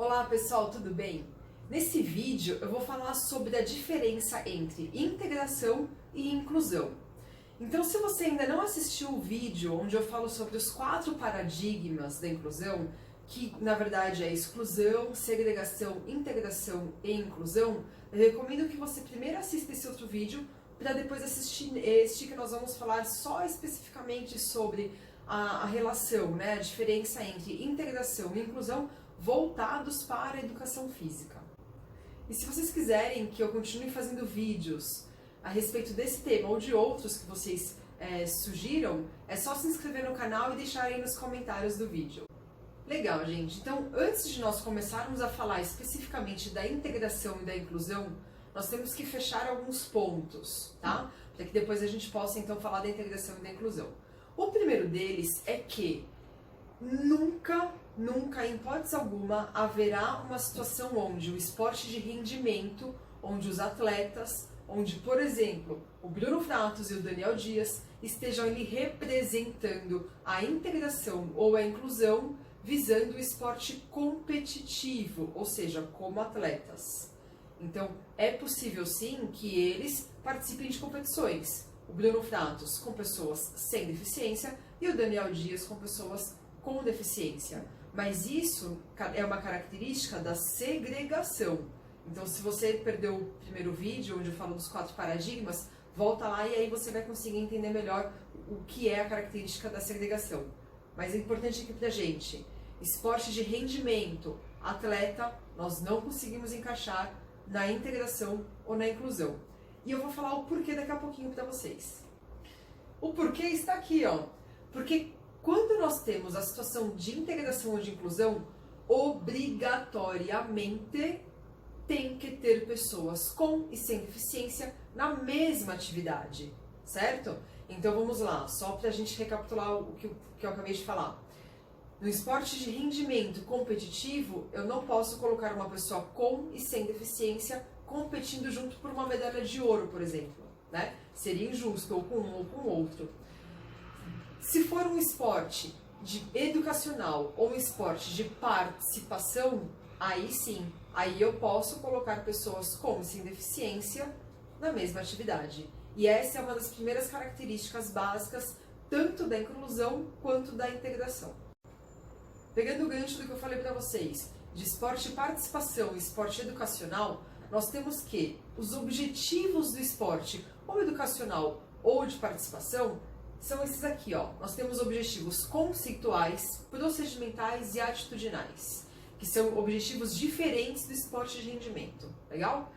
Olá pessoal, tudo bem? Nesse vídeo eu vou falar sobre a diferença entre integração e inclusão. Então, se você ainda não assistiu o vídeo onde eu falo sobre os 4 paradigmas da inclusão, que na verdade é exclusão, segregação, integração e inclusão, eu recomendo que você primeiro assista esse outro vídeo para depois assistir este, que nós vamos falar só especificamente sobre a relação, né, a diferença entre integração e inclusão voltados para a educação física. E se vocês quiserem que eu continue fazendo vídeos a respeito desse tema ou de outros que vocês sugiram, é só se inscrever no canal e deixar aí nos comentários do vídeo. Legal, gente. Então, antes de nós começarmos a falar especificamente da integração e da inclusão, nós temos que fechar alguns pontos, tá? Para que depois a gente possa, então, falar da integração e da inclusão. O primeiro deles é que nunca, em hipótese alguma, haverá uma situação onde o esporte de rendimento, onde os atletas, onde, por exemplo, o Bruno Fratos e o Daniel Dias estejam ali representando a integração ou a inclusão visando o esporte competitivo, ou seja, como atletas. Então, é possível sim que eles participem de competições. O Bruno Fratos com pessoas sem deficiência e o Daniel Dias com pessoas com deficiência. Mas isso é uma característica da segregação. Então, se você perdeu o primeiro vídeo, onde eu falo dos 4 paradigmas, volta lá e aí você vai conseguir entender melhor o que é a característica da segregação. Mas é importante aqui pra gente, esporte de rendimento, atleta, nós não conseguimos encaixar na integração ou na inclusão. E eu vou falar o porquê daqui a pouquinho pra vocês. O porquê está aqui, ó. Porque quando nós temos a situação de integração ou de inclusão, obrigatoriamente tem que ter pessoas com e sem deficiência na mesma atividade, certo? Então vamos lá, só para a gente recapitular o que eu acabei de falar. No esporte de rendimento competitivo, eu não posso colocar uma pessoa com e sem deficiência competindo junto por uma medalha de ouro, por exemplo, né? Seria injusto, ou com um ou com outro. Se for um esporte educacional ou um esporte de participação, aí sim, aí eu posso colocar pessoas com e sem deficiência na mesma atividade. E essa é uma das primeiras características básicas, tanto da inclusão quanto da integração. Pegando o gancho do que eu falei para vocês, de esporte de participação e esporte educacional, nós temos que os objetivos do esporte, ou educacional ou de participação, são esses aqui, ó. Nós temos objetivos conceituais, procedimentais e atitudinais, que são objetivos diferentes do esporte de rendimento. Legal?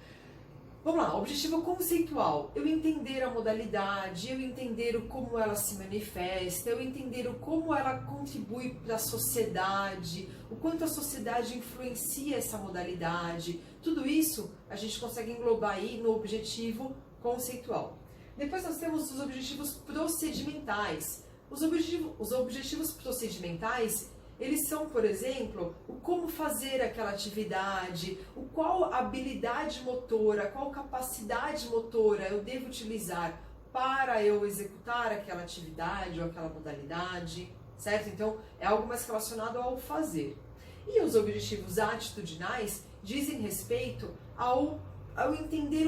Vamos lá, objetivo conceitual, eu entender a modalidade, eu entender como ela se manifesta, eu entender como ela contribui para a sociedade, o quanto a sociedade influencia essa modalidade, tudo isso a gente consegue englobar aí no objetivo conceitual. Depois nós temos os objetivos procedimentais. Os objetivos procedimentais, eles são, por exemplo, o como fazer aquela atividade, o qual habilidade motora, qual capacidade motora eu devo utilizar para eu executar aquela atividade ou aquela modalidade, certo? Então, é algo mais relacionado ao fazer. E os objetivos atitudinais dizem respeito ao entender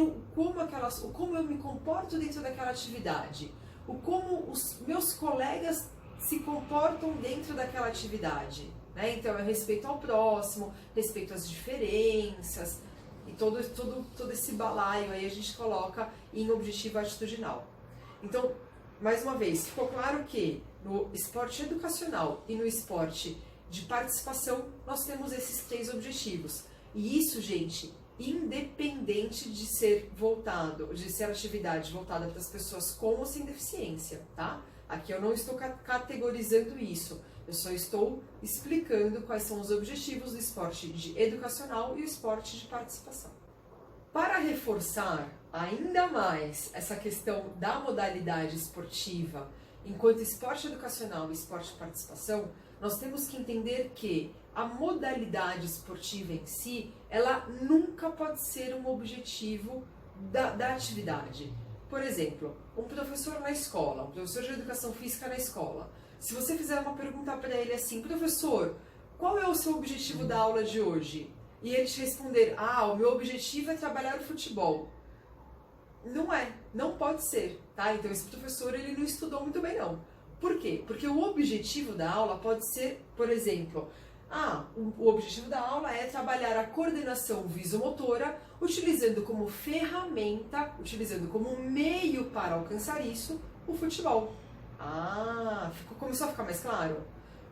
como eu me comporto dentro daquela atividade, o como os meus colegas se comportam dentro daquela atividade, né? Então é respeito ao próximo, respeito às diferenças e todo esse balaio aí a gente coloca em objetivo atitudinal. Então, mais uma vez, ficou claro que no esporte educacional e no esporte de participação nós temos esses 3 objetivos. E isso, gente, independente de ser atividade voltada para as pessoas com ou sem deficiência, tá? Aqui eu não estou categorizando isso, eu só estou explicando quais são os objetivos do esporte educacional e o esporte de participação. Para reforçar ainda mais essa questão da modalidade esportiva, enquanto esporte educacional e esporte de participação, nós temos que entender que a modalidade esportiva em si, ela nunca pode ser um objetivo da atividade. Por exemplo, um professor na escola, um professor de educação física na escola, se você fizer uma pergunta para ele assim, professor, qual é o seu objetivo da aula de hoje? E ele te responder, o meu objetivo é trabalhar o futebol. Não é, não pode ser, tá? Então esse professor, ele não estudou muito bem não. Por quê? Porque o objetivo da aula pode ser, por exemplo, o objetivo da aula é trabalhar a coordenação visomotora utilizando como ferramenta, utilizando como meio para alcançar isso, o futebol. Começou a ficar mais claro?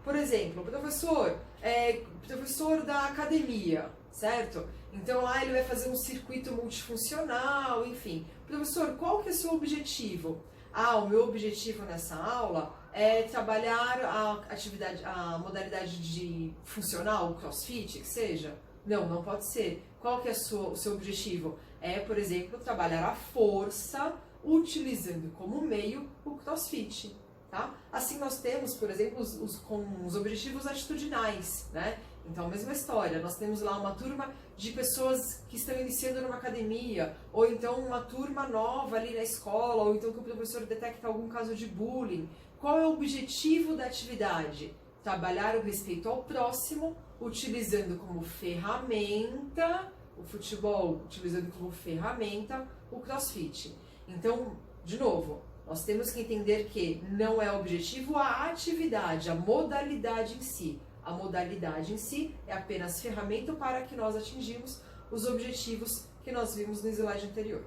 Por exemplo, o professor é professor da academia, certo? Então lá ele vai fazer um circuito multifuncional, enfim. Professor, qual que é o seu objetivo? O meu objetivo nessa aula é trabalhar a modalidade de funcional, o crossfit, que seja. Não pode ser. Qual que é o seu objetivo? É, por exemplo, trabalhar a força utilizando como meio o crossfit. Tá? Assim nós temos, por exemplo, os objetivos atitudinais, né? Então, a mesma história, nós temos lá uma turma de pessoas que estão iniciando numa academia, ou então uma turma nova ali na escola, ou então que o professor detecta algum caso de bullying. Qual é o objetivo da atividade? Trabalhar o respeito ao próximo, utilizando como ferramenta o futebol, utilizando como ferramenta o crossfit. Então, de novo, nós temos que entender que não é objetivo a atividade, a modalidade em si. A modalidade em si é apenas ferramenta para que nós atingimos os objetivos que nós vimos no slide anterior.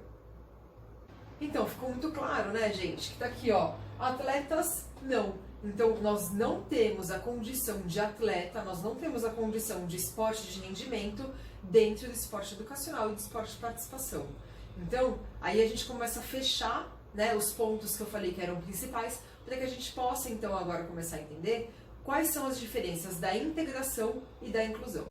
Então, ficou muito claro, né, gente? Que tá aqui, ó, atletas não. Então, nós não temos a condição de atleta, nós não temos a condição de esporte de rendimento dentro do esporte educacional e do esporte de participação. Então, aí a gente começa a fechar, né, os pontos que eu falei que eram principais, para que a gente possa, então, agora começar a entender quais são as diferenças da integração e da inclusão.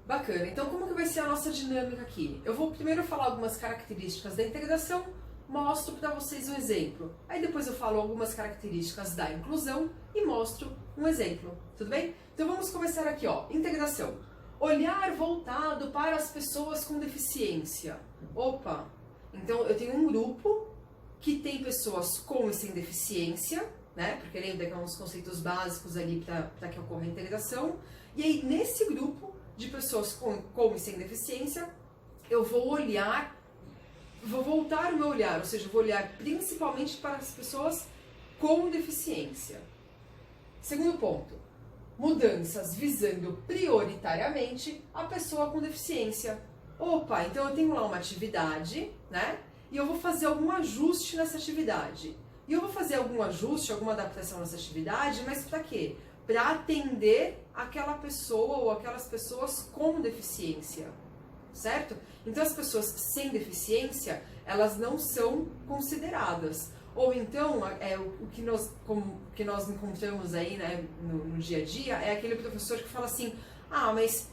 Bacana, então como que vai ser a nossa dinâmica aqui? Eu vou primeiro falar algumas características da integração, mostro para vocês um exemplo. Aí depois eu falo algumas características da inclusão e mostro um exemplo, tudo bem? Então vamos começar aqui, ó, integração. Olhar voltado para as pessoas com deficiência. Opa, então eu tenho um grupo que tem pessoas com e sem deficiência, né? Porque lembra que são os conceitos básicos ali para que ocorra a integração. E aí, nesse grupo de pessoas com e sem deficiência, eu vou voltar o meu olhar, ou seja, eu vou olhar principalmente para as pessoas com deficiência. Segundo ponto, mudanças visando prioritariamente a pessoa com deficiência. Opa, então eu tenho lá uma atividade, né? E eu vou fazer algum ajuste nessa atividade. E eu vou fazer algum ajuste, alguma adaptação nessa atividade, mas para quê? Para atender aquela pessoa ou aquelas pessoas com deficiência, certo? Então as pessoas sem deficiência, elas não são consideradas. Ou então, o que nós encontramos aí, né, no dia a dia, é aquele professor que fala assim, mas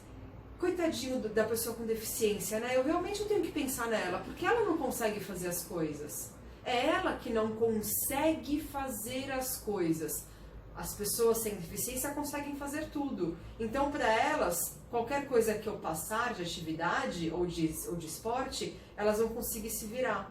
coitadinho da pessoa com deficiência, né? Eu realmente tenho que pensar nela, porque ela não consegue fazer as coisas. É ela que não consegue fazer as coisas. As pessoas sem deficiência conseguem fazer tudo. Então, para elas, qualquer coisa que eu passar de atividade ou de esporte, elas vão conseguir se virar.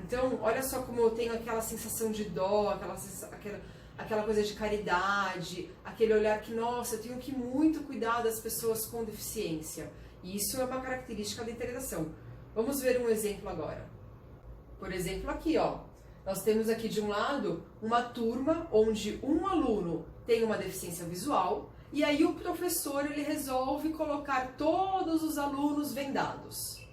Então, olha só como eu tenho aquela sensação de dó, aquela coisa de caridade, aquele olhar que, nossa, eu tenho que muito cuidar das pessoas com deficiência. E isso é uma característica da integração. Vamos ver um exemplo agora. Por exemplo, aqui, ó, nós temos aqui de um lado uma turma onde um aluno tem uma deficiência visual e aí o professor ele resolve colocar todos os alunos vendados.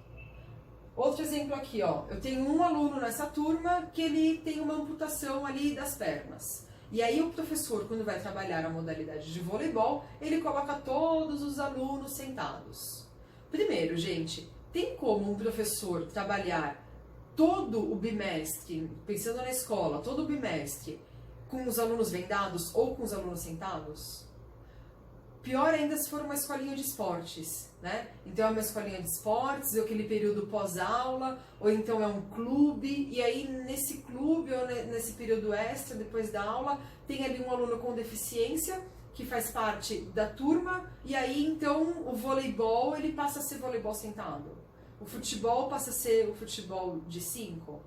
Outro exemplo aqui, ó, eu tenho um aluno nessa turma que ele tem uma amputação ali das pernas. E aí o professor, quando vai trabalhar a modalidade de voleibol, ele coloca todos os alunos sentados. Primeiro, gente, tem como um professor trabalhar todo o bimestre, pensando na escola, todo o bimestre, com os alunos vendados ou com os alunos sentados? Pior ainda se for uma escolinha de esportes, né? Então é uma escolinha de esportes, ou aquele período pós-aula, ou então é um clube, e aí nesse clube ou nesse período extra, depois da aula, tem ali um aluno com deficiência, que faz parte da turma, e aí então o voleibol, ele passa a ser voleibol sentado. O futebol passa a ser o futebol de 5?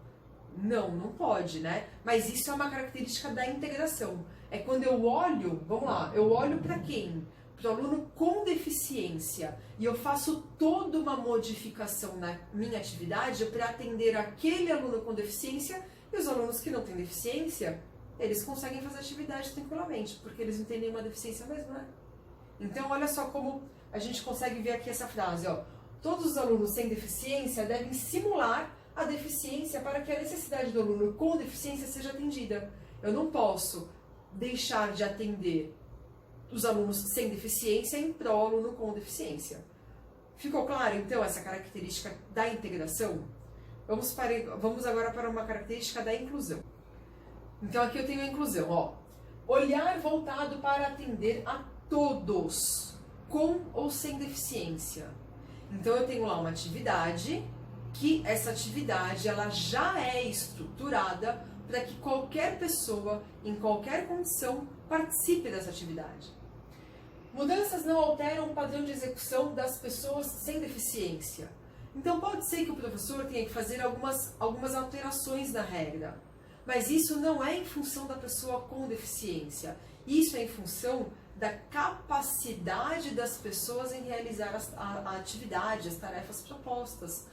Não pode, né? Mas isso é uma característica da integração. É quando eu olho, vamos lá, eu olho para quem? para o aluno com deficiência e eu faço toda uma modificação na minha atividade para atender aquele aluno com deficiência, e os alunos que não têm deficiência, eles conseguem fazer atividade tranquilamente, porque eles não têm nenhuma deficiência mesmo, né? Então, olha só como a gente consegue ver aqui essa frase, ó. Todos os alunos sem deficiência devem simular a deficiência para que a necessidade do aluno com deficiência seja atendida. Eu não posso deixar de atender os alunos sem deficiência em prol do aluno com deficiência. Ficou claro, então, essa característica da integração? Vamos agora para uma característica da inclusão. Então, aqui eu tenho a inclusão, ó. Olhar voltado para atender a todos, com ou sem deficiência. Então, eu tenho lá uma atividade, que essa atividade ela já é estruturada para que qualquer pessoa, em qualquer condição, participe dessa atividade. Mudanças não alteram o padrão de execução das pessoas sem deficiência. Então pode ser que o professor tenha que fazer algumas alterações na regra, mas isso não é em função da pessoa com deficiência, isso é em função da capacidade das pessoas em realizar a atividade, as tarefas propostas.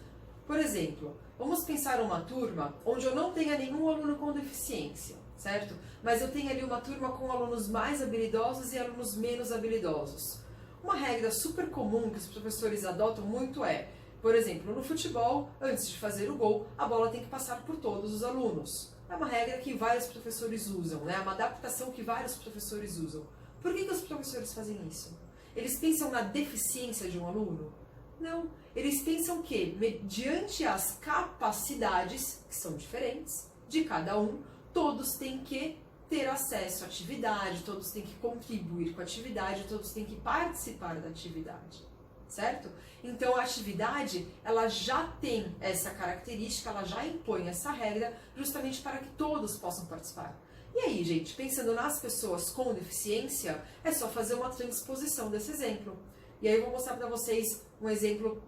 Por exemplo, vamos pensar uma turma onde eu não tenha nenhum aluno com deficiência, certo? Mas eu tenho ali uma turma com alunos mais habilidosos e alunos menos habilidosos. Uma regra super comum que os professores adotam muito é, por exemplo, no futebol, antes de fazer o gol, a bola tem que passar por todos os alunos. É uma regra que vários professores usam, né? É uma adaptação que vários professores usam. Por que os professores fazem isso? Eles pensam na deficiência de um aluno? Não. Eles pensam que, mediante as capacidades, que são diferentes, de cada um, todos têm que ter acesso à atividade, todos têm que contribuir com a atividade, todos têm que participar da atividade, certo? Então a atividade, ela já tem essa característica, ela já impõe essa regra justamente para que todos possam participar. E aí, gente, pensando nas pessoas com deficiência, é só fazer uma transposição desse exemplo. E aí eu vou mostrar para vocês um exemplo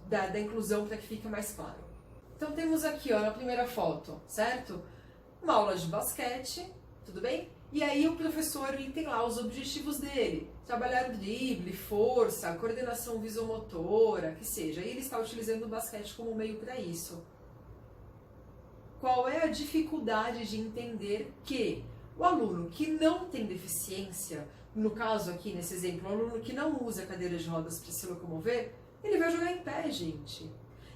da inclusão para que fique mais claro. Então temos aqui, ó, na primeira foto, certo? Uma aula de basquete, tudo bem? E aí o professor, ele tem lá os objetivos dele. Trabalhar o drible, força, coordenação visomotora, que seja. E ele está utilizando o basquete como meio para isso. Qual é a dificuldade de entender que o aluno que não tem deficiência, no caso aqui, nesse exemplo, o aluno que não usa cadeira de rodas para se locomover, ele vai jogar em pé, gente.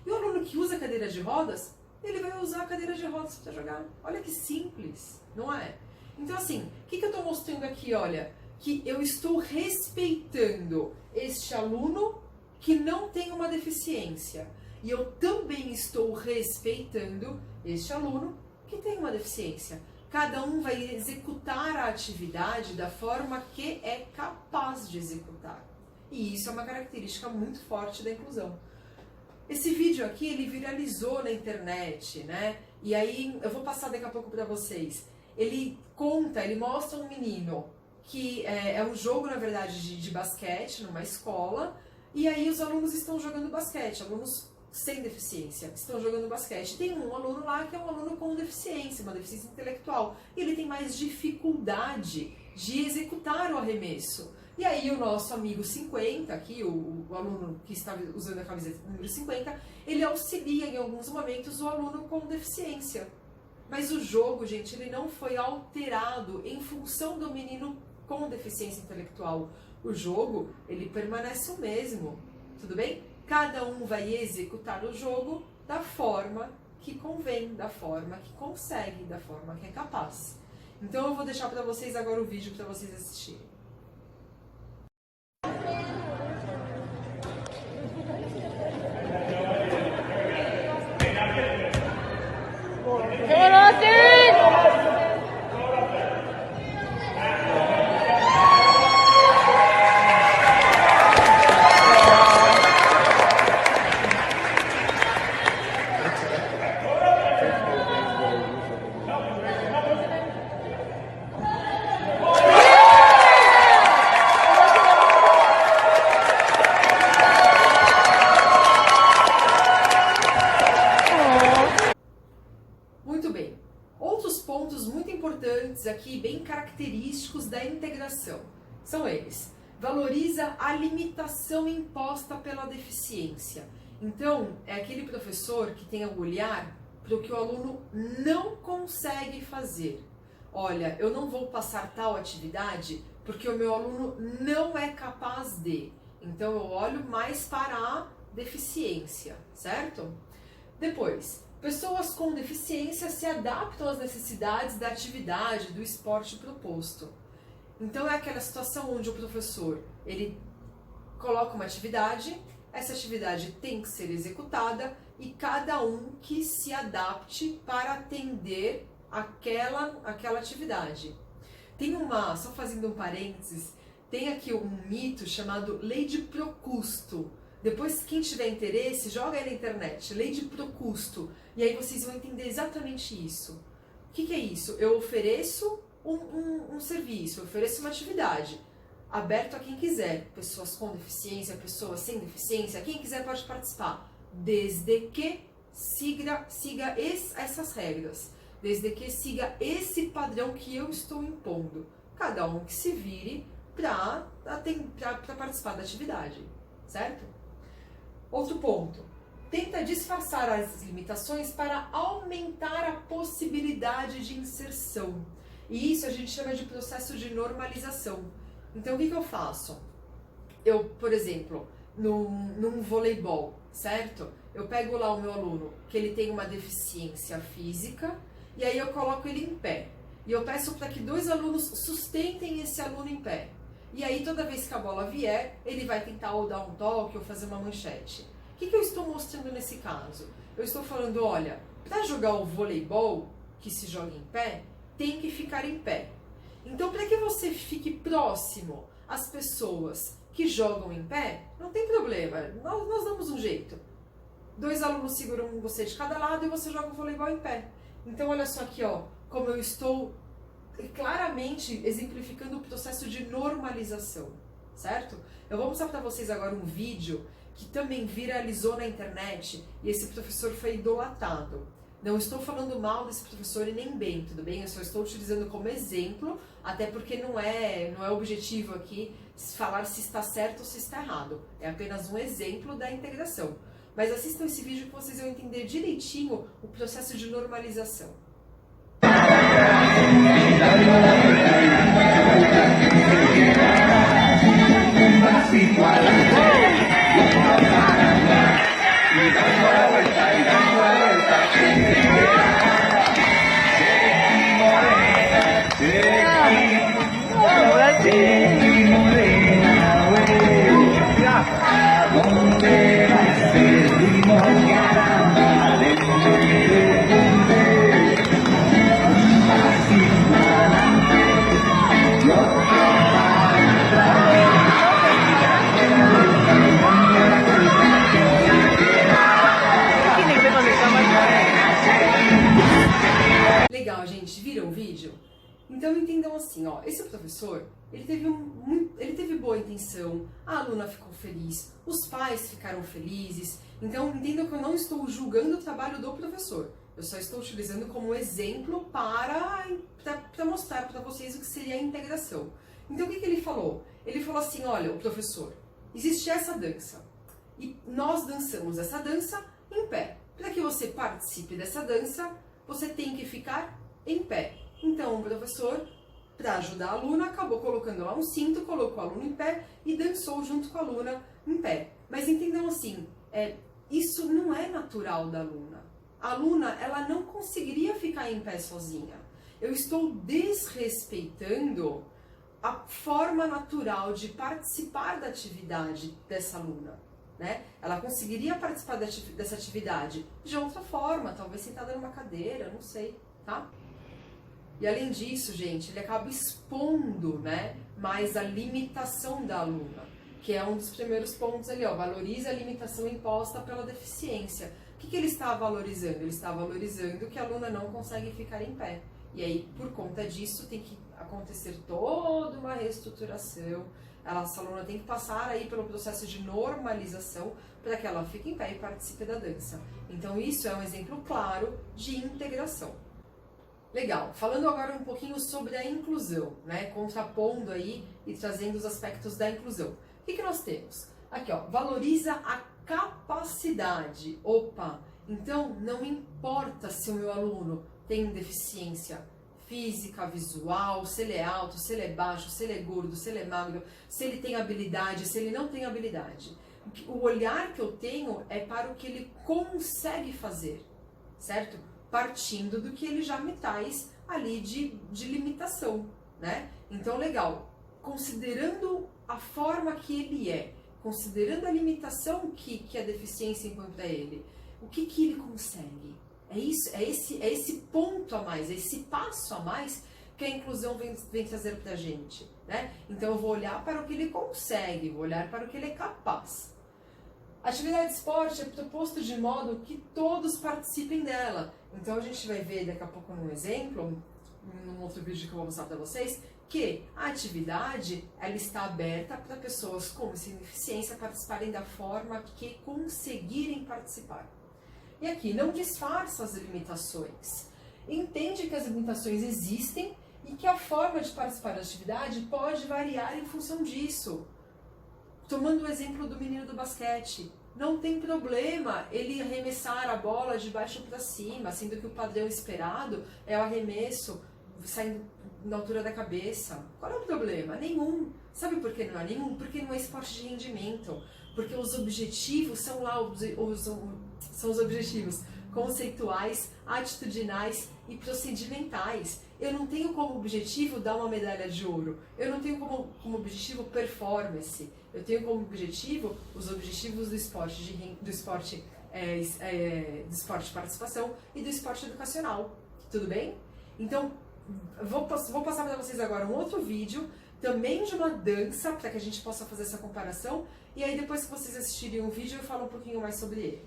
E o aluno que usa cadeira de rodas, ele vai usar a cadeira de rodas para jogar. Olha que simples, não é? Então, assim, o que eu estou mostrando aqui? Olha, que eu estou respeitando este aluno que não tem uma deficiência. E eu também estou respeitando este aluno que tem uma deficiência. Cada um vai executar a atividade da forma que é capaz de executar. E isso é uma característica muito forte da inclusão. Esse vídeo aqui, ele viralizou na internet, né? E aí, eu vou passar daqui a pouco para vocês. Ele mostra um menino que é um jogo, na verdade, de basquete numa escola. E aí os alunos estão jogando basquete, alunos sem deficiência estão jogando basquete. Tem um aluno lá que é um aluno com deficiência, uma deficiência intelectual. E ele tem mais dificuldade de executar o arremesso. E aí o nosso amigo 50, aqui, o aluno que está usando a camiseta número 50, ele auxilia em alguns momentos o aluno com deficiência. Mas o jogo, gente, ele não foi alterado em função do menino com deficiência intelectual. O jogo, ele permanece o mesmo, tudo bem? Cada um vai executar o jogo da forma que convém, da forma que consegue, da forma que é capaz. Então eu vou deixar para vocês agora o vídeo para vocês assistirem. Aqui bem característicos da integração. São eles. Valoriza a limitação imposta pela deficiência. Então, é aquele professor que tem o olhar para o que o aluno não consegue fazer. Olha, eu não vou passar tal atividade porque o meu aluno não é capaz de. Então, eu olho mais para a deficiência, certo? Depois, pessoas com deficiência se adaptam às necessidades da atividade, do esporte proposto. Então, é aquela situação onde o professor, ele coloca uma atividade, essa atividade tem que ser executada e cada um que se adapte para atender aquela atividade. Tem só fazendo um parênteses, tem aqui um mito chamado Lei de Procusto. Depois, quem tiver interesse, joga aí na internet, Lei de Procusto, e aí vocês vão entender exatamente isso. O que é isso? Eu ofereço um serviço, eu ofereço uma atividade, aberto a quem quiser, pessoas com deficiência, pessoas sem deficiência, quem quiser pode participar, desde que siga essas regras, desde que siga esse padrão que eu estou impondo. Cada um que se vire para participar da atividade, certo? Outro ponto, tenta disfarçar as limitações para aumentar a possibilidade de inserção. E isso a gente chama de processo de normalização. Então, o que eu faço? Eu, por exemplo, num voleibol, certo? Eu pego lá o meu aluno, que ele tem uma deficiência física, e aí eu coloco ele em pé. E eu peço para que 2 alunos sustentem esse aluno em pé. E aí, toda vez que a bola vier, ele vai tentar ou dar um toque ou fazer uma manchete. O que eu estou mostrando nesse caso? Eu estou falando, olha, para jogar o voleibol, que se joga em pé, tem que ficar em pé. Então, para que você fique próximo às pessoas que jogam em pé, não tem problema, nós damos um jeito. 2 alunos seguram você de cada lado e você joga o voleibol em pé. Então, olha só aqui, ó, como eu estou claramente exemplificando o processo de normalização, certo? Eu vou mostrar para vocês agora um vídeo que também viralizou na internet e esse professor foi idolatrado. Não estou falando mal desse professor e nem bem, tudo bem? Eu só estou utilizando como exemplo, até porque não é objetivo aqui falar se está certo ou se está errado. É apenas um exemplo da integração. Mas assistam esse vídeo que vocês vão entender direitinho o processo de normalização. Legal, gente, viram o vídeo? Então entendam assim, ó, esse professor, ele teve boa intenção, a aluna ficou feliz, os pais ficaram felizes, então entendam que eu não estou julgando o trabalho do professor, eu só estou utilizando como exemplo para mostrar para vocês o que seria a integração. Então o que ele falou? Ele falou assim, olha, o professor, existe essa dança, e nós dançamos essa dança em pé. Para que você participe dessa dança, você tem que ficar em pé. Então, o professor, para ajudar a aluna, acabou colocando lá um cinto, colocou o aluno em pé e dançou junto com a aluna em pé. Mas entendam assim, isso não é natural da aluna. A aluna, ela não conseguiria ficar em pé sozinha. Eu estou desrespeitando a forma natural de participar da atividade dessa aluna. Né? Ela conseguiria participar dessa atividade de outra forma, talvez sentada numa cadeira, não sei, tá? E além disso, gente, ele acaba expondo, né, mais a limitação da aluna, que é um dos primeiros pontos ali, ó, valoriza a limitação imposta pela deficiência. O que ele está valorizando? Ele está valorizando que a aluna não consegue ficar em pé. E aí, por conta disso, tem que acontecer toda uma reestruturação. Essa aluna tem que passar aí pelo processo de normalização para que ela fique em pé e participe da dança. Então isso é um exemplo claro de integração. Legal, falando agora um pouquinho sobre a inclusão, né? Contrapondo aí e trazendo os aspectos da inclusão. O que nós temos? Aqui, ó, valoriza a capacidade. Opa, então não importa se o meu aluno tem deficiência física, visual, se ele é alto, se ele é baixo, se ele é gordo, se ele é magro, se ele tem habilidade, se ele não tem habilidade. O olhar que eu tenho é para o que ele consegue fazer, certo? Partindo do que ele já me traz ali de limitação, né? Então, legal, considerando a forma que ele é, considerando a limitação que a deficiência impõe para ele, o que ele consegue? É isso, é esse ponto a mais, é esse passo a mais que a inclusão vem trazer pra gente, né? Então eu vou olhar para o que ele consegue, vou olhar para o que ele é capaz. A atividade de esporte é proposto de modo que todos participem dela. Então a gente vai ver daqui a pouco num exemplo, num outro vídeo que eu vou mostrar para vocês, que a atividade ela está aberta para pessoas com deficiência participarem da forma que conseguirem participar. E aqui, não disfarça as limitações. Entende que as limitações existem e que a forma de participar da atividade pode variar em função disso. Tomando o exemplo do menino do basquete, não tem problema ele arremessar a bola de baixo para cima, sendo que o padrão esperado é o arremesso saindo na altura da cabeça. Qual é o problema? Nenhum. Sabe por que não é nenhum? Porque não é esporte de rendimento. Porque os objetivos são lá, são os objetivos conceituais, atitudinais e procedimentais. Eu não tenho como objetivo dar uma medalha de ouro. Eu não tenho como objetivo performance. Eu tenho como objetivo os objetivos do esporte, do esporte de participação e do esporte educacional. Tudo bem? Então, vou passar para vocês agora um outro vídeo, também de uma dança, para que a gente possa fazer essa comparação. E aí, depois que vocês assistirem o vídeo, eu falo um pouquinho mais sobre ele.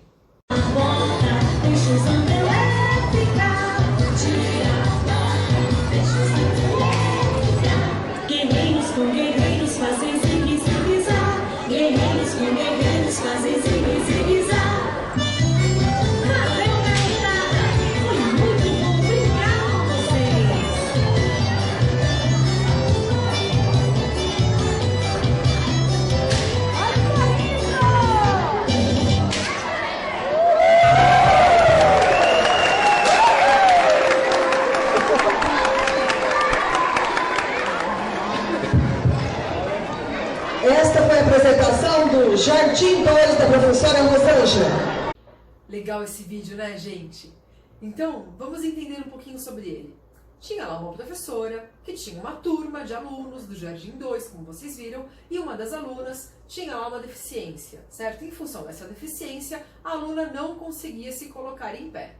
Guerreiros com guerreiros fazem zigue-zaguezar. Guerreiros com guerreiros fazem zigue-zaguezar. Valeu, garotada! Foi muito bom brincar com vocês. Esta foi a apresentação do Jardim 2 da professora Rosângela. Legal esse vídeo, né, gente? Então, vamos entender um pouquinho sobre ele. Tinha lá uma professora que tinha uma turma de alunos do Jardim 2, como vocês viram, e uma das alunas tinha lá uma deficiência, certo? Em função dessa deficiência, a aluna não conseguia se colocar em pé.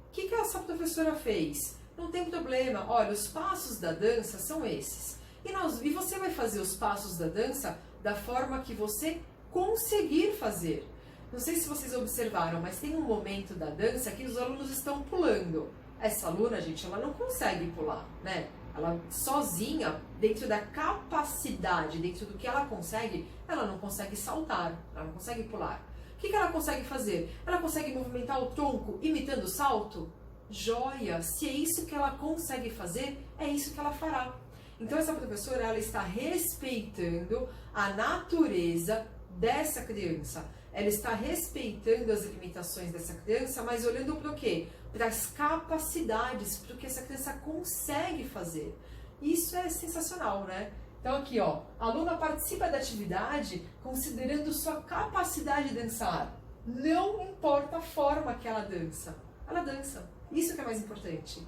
O que essa professora fez? Não tem problema, olha, os passos da dança são esses. E você vai fazer os passos da dança da forma que você conseguir fazer. Não sei se vocês observaram, mas tem um momento da dança que os alunos estão pulando. Essa aluna, gente, ela não consegue pular, né? Ela sozinha, dentro da capacidade, dentro do que ela não consegue saltar, ela não consegue pular. O que ela consegue fazer? Ela consegue movimentar o tronco imitando o salto? Joia! Se é isso que ela consegue fazer, é isso que ela fará. Então essa professora, ela está respeitando a natureza dessa criança. Ela está respeitando as limitações dessa criança, mas olhando para o quê? Para as capacidades, para o que essa criança consegue fazer. Isso é sensacional, né? Então aqui, ó, a aluna participa da atividade considerando sua capacidade de dançar. Não importa a forma que ela dança. Ela dança. Isso que é mais importante.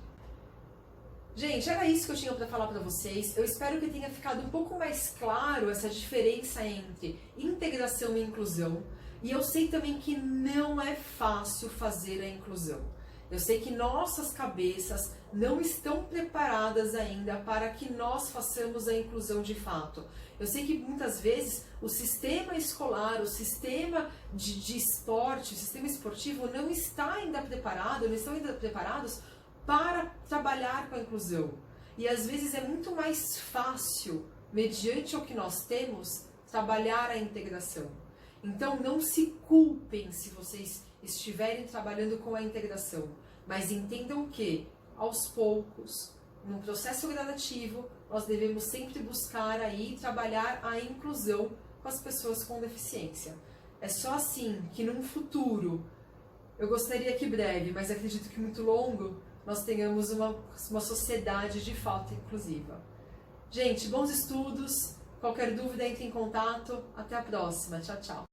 Gente, era isso que eu tinha para falar para vocês. Eu espero que tenha ficado um pouco mais claro essa diferença entre integração e inclusão. E eu sei também que não é fácil fazer a inclusão. Eu sei que nossas cabeças não estão preparadas ainda para que nós façamos a inclusão de fato. Eu sei que muitas vezes o sistema escolar, o sistema de esporte, o sistema esportivo não está ainda preparado, não estão ainda preparados para trabalhar com a inclusão. E às vezes é muito mais fácil, mediante o que nós temos, trabalhar a integração. Então não se culpem se vocês estiverem trabalhando com a integração, mas entendam que aos poucos, num processo gradativo, nós devemos sempre buscar aí trabalhar a inclusão com as pessoas com deficiência. É só assim que num futuro, eu gostaria que breve, mas acredito que muito longo, nós tenhamos uma sociedade de fato inclusiva. Gente, bons estudos. Qualquer dúvida, entre em contato. Até a próxima. Tchau, tchau.